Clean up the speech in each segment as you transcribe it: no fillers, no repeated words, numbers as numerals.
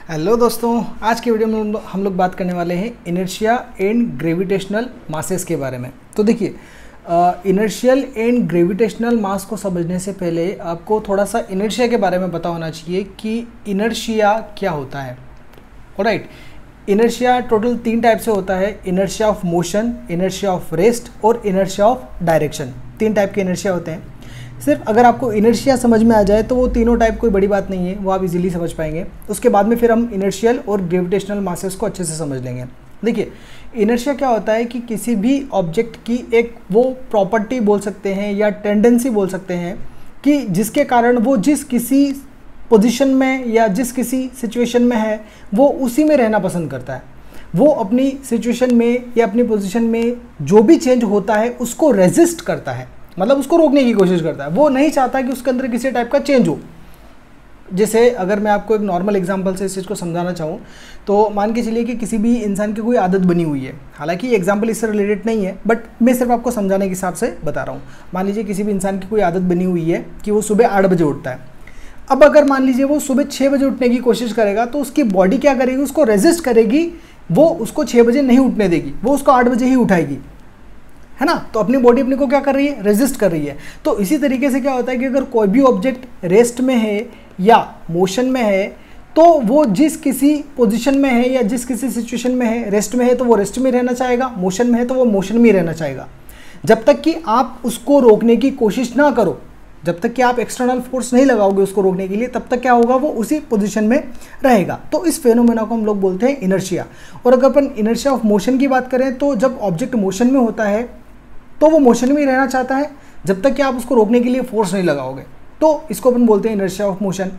Hello दोस्तों, आज की वीडियो में हम लोग बात करने वाले हैं इनर्शिया एंड ग्रेविटेशनल मासेस के बारे में। तो देखिए, इनर्शियल एंड ग्रेविटेशनल मास को समझने से पहले आपको थोड़ा सा इनर्शिया के बारे में पता होना चाहिए कि इनर्शिया क्या होता है। ऑलराइट, इनर्शिया टोटल 3 टाइप से होता है: inertia of motion, inertia of rest और इनर्शिया ऑफ डायरेक्शन। 3 टाइप के इनर्शिया होते हैं। सिर्फ अगर आपको इनर्शिया समझ में आ जाए तो वो तीनों टाइप कोई बड़ी बात नहीं है, वो आप इजीली समझ पाएंगे। उसके बाद में फिर हम इनर्शियल और ग्रेविटेशनल मासेस को अच्छे से समझ लेंगे। देखिए, इनर्शिया क्या होता है कि किसी भी ऑब्जेक्ट की एक वो प्रॉपर्टी बोल सकते हैं या टेंडेंसी बोल सकते हैं कि जिसके कारण वो जिस किसी पोजीशन में या जिस किसी सिचुएशन में है वो उसी में रहना पसंद करता है। वो अपनी सिचुएशन में या अपनी पोजीशन में जो भी चेंज होता है उसको रेजिस्ट करता है, मतलब उसको रोकने की कोशिश करता है। वो नहीं चाहता कि उसके अंदर किसी टाइप का चेंज हो। जैसे अगर मैं आपको एक नॉर्मल एग्जांपल से इस चीज़ को समझाना चाहूँ तो मान के चलिए कि किसी भी इंसान की कोई आदत बनी हुई है। हालांकि एग्जांपल इससे रिलेटेड नहीं है, बट मैं सिर्फ आपको समझाने के हिसाब से बता रहा हूँ। मान लीजिए किसी भी इंसान की कोई आदत बनी हुई है कि वो सुबह 8 बजे उठता है। अब अगर मान लीजिए वो सुबह 6 बजे उठने की कोशिश करेगा तो उसकी बॉडी क्या करेगी, उसको रेजिस्ट करेगी। वो उसको 6 बजे नहीं उठने देगी, वो उसको 8 बजे ही उठाएगी, है ना। तो अपनी बॉडी अपने को क्या कर रही है, रेजिस्ट कर रही है। तो इसी तरीके से क्या होता है कि अगर कोई भी ऑब्जेक्ट रेस्ट में है या मोशन में है तो वो जिस किसी पोजीशन में है या जिस किसी सिचुएशन में है, रेस्ट में है तो वो रेस्ट में रहना चाहेगा, मोशन में है तो वो मोशन में रहना चाहेगा। जब तक कि आप उसको रोकने की कोशिश ना करो, जब तक कि आप एक्सटर्नल फोर्स नहीं लगाओगे उसको रोकने के लिए, तब तक क्या होगा, वो उसी पोजीशन में रहेगा। तो इस फेनोमेना को हम लोग बोलते हैं इनर्शिया। और अगर अपन इनर्शिया ऑफ मोशन की बात करें तो जब ऑब्जेक्ट मोशन में होता है तो वो मोशन में ही रहना चाहता है जब तक कि आप उसको रोकने के लिए फोर्स नहीं लगाओगे। तो इसको अपन बोलते हैं इनर्शिया ऑफ मोशन।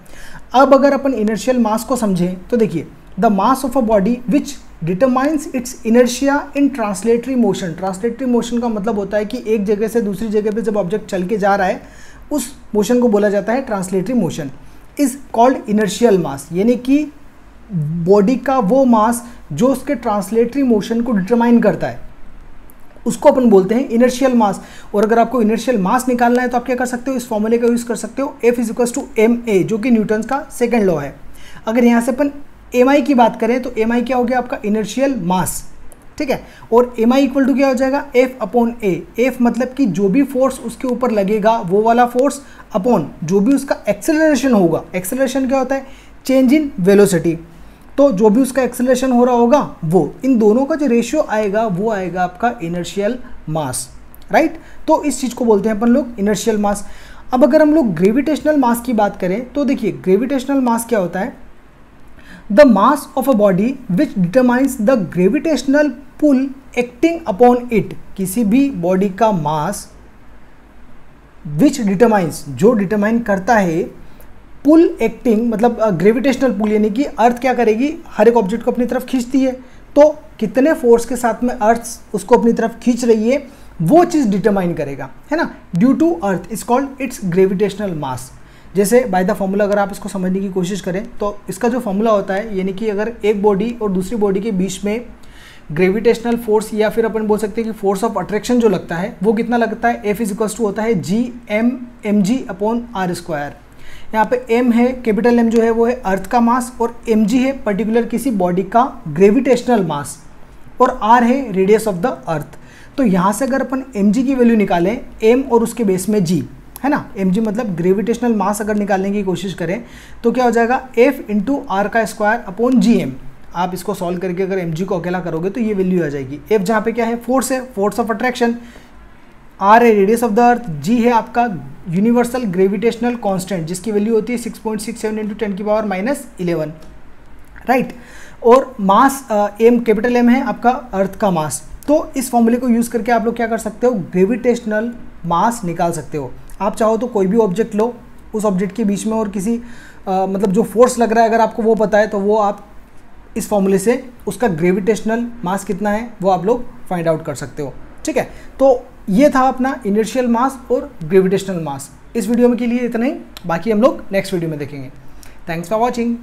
अब अगर अपन इनर्शियल मास को समझें तो देखिए, the mass of a body which determines it's inertia in translatory motion. Translatory motion का मतलब होता है कि एक जगह से दूसरी जगह पे जब ऑब्जेक्ट चल के जा रहा है उस मोशन को बोला जाता है translatory motion. Is called inertial mass, यानी कि बॉडी का वो मास जो उसके ट्रांसलेटरी मोशन को डिटरमाइन करता है, उसको अपन बोलते हैं इनर्शियल मास। और अगर आपको इनर्शियल मास निकालना है तो आप क्या कर सकते हो, इस फॉर्मूले का यूज कर सकते हो, F = ma, जो कि न्यूटन का सेकंड लॉ है। अगर यहाँ से अपन mi की बात करें तो mi क्या हो गया, आपका इनर्शियल मास, ठीक है। और mi = क्या हो जाएगा, F/a। F मतलब कि जो भी फोर्स उसके ऊपर लगेगा वो वाला फोर्स अपॉन जो भी उसका एक्सेलरेशन होगा। एक्सेलरेशन क्या होता है, चेंज इन वेलोसिटी। तो जो भी उसका एक्सेलरेशन हो रहा होगा वो, इन दोनों का जो रेशियो आएगा वो आएगा आपका इनर्शियल मास, राइट। तो इस चीज़ को बोलते हैं अपन लोग इनर्शियल मास। अब अगर हम लोग ग्रेविटेशनल मास की बात करें तो देखिए, ग्रेविटेशनल मास क्या होता है, the mass of a body which determines the gravitational pull acting upon it. किसी भी बॉडी का मास विच डिटरमाइंस, जो डिटरमाइन करता है, पुल एक्टिंग मतलब ग्रेविटेशनल पुल, यानी कि अर्थ क्या करेगी, हर एक ऑब्जेक्ट को अपनी तरफ खींचती है। तो कितने फोर्स के साथ में अर्थ उसको अपनी तरफ खींच रही है वो चीज़ डिटरमाइन करेगा, है ना। Due to earth is called its gravitational mass. जैसे बाय द फॉर्मूला अगर आप इसको समझने की कोशिश करें तो इसका जो फॉर्मूला होता है, यानी कि अगर एक बॉडी और दूसरी बॉडी के बीच में ग्रेविटेशनल फोर्स या फिर अपन बोल सकते हैं कि फोर्स ऑफ अट्रैक्शन जो लगता है वो कितना लगता है, F = होता है Gm/r²। यहाँ पे m है, कैपिटल M जो है वो है अर्थ का मास, और mg है पर्टिकुलर किसी बॉडी का ग्रेविटेशनल मास, और r है रेडियस ऑफ द अर्थ। तो यहाँ से अगर अपन mg की वैल्यू निकालें, m और उसके बेस में g, है ना, mg मतलब ग्रेविटेशनल मास अगर निकालने की कोशिश करें तो क्या हो जाएगा, F × r² /gm। आप इसको सॉल्व करके अगर mg को अकेला करोगे तो ये वैल्यू आ जाएगी। F जहाँ पे क्या है, फोर्स है, फोर्स ऑफ अट्रैक्शन, r है radius of the earth, g है आपका यूनिवर्सल ग्रेविटेशनल कांस्टेंट जिसकी वैल्यू होती है 6.67 × 10⁻11, राइट। और मास m, कैपिटल M है आपका अर्थ का मास। तो इस फॉर्मूले को यूज़ करके आप लोग क्या कर सकते हो, ग्रेविटेशनल मास निकाल सकते हो। आप चाहो तो कोई भी ऑब्जेक्ट लो, उस ऑब्जेक्ट के बीच में और किसी मतलब जो फोर्स लग रहा है अगर आपको वो पता है तो वो आप इस फॉर्मूले से उसका ग्रेविटेशनल मास कितना है वो आप लोग फाइंड आउट कर सकते हो, ठीक है। तो ये था अपना इनर्शियल मास और ग्रेविटेशनल मास। इस वीडियो में के लिए इतना ही, बाकी हम लोग नेक्स्ट वीडियो में देखेंगे। Thanks for watching.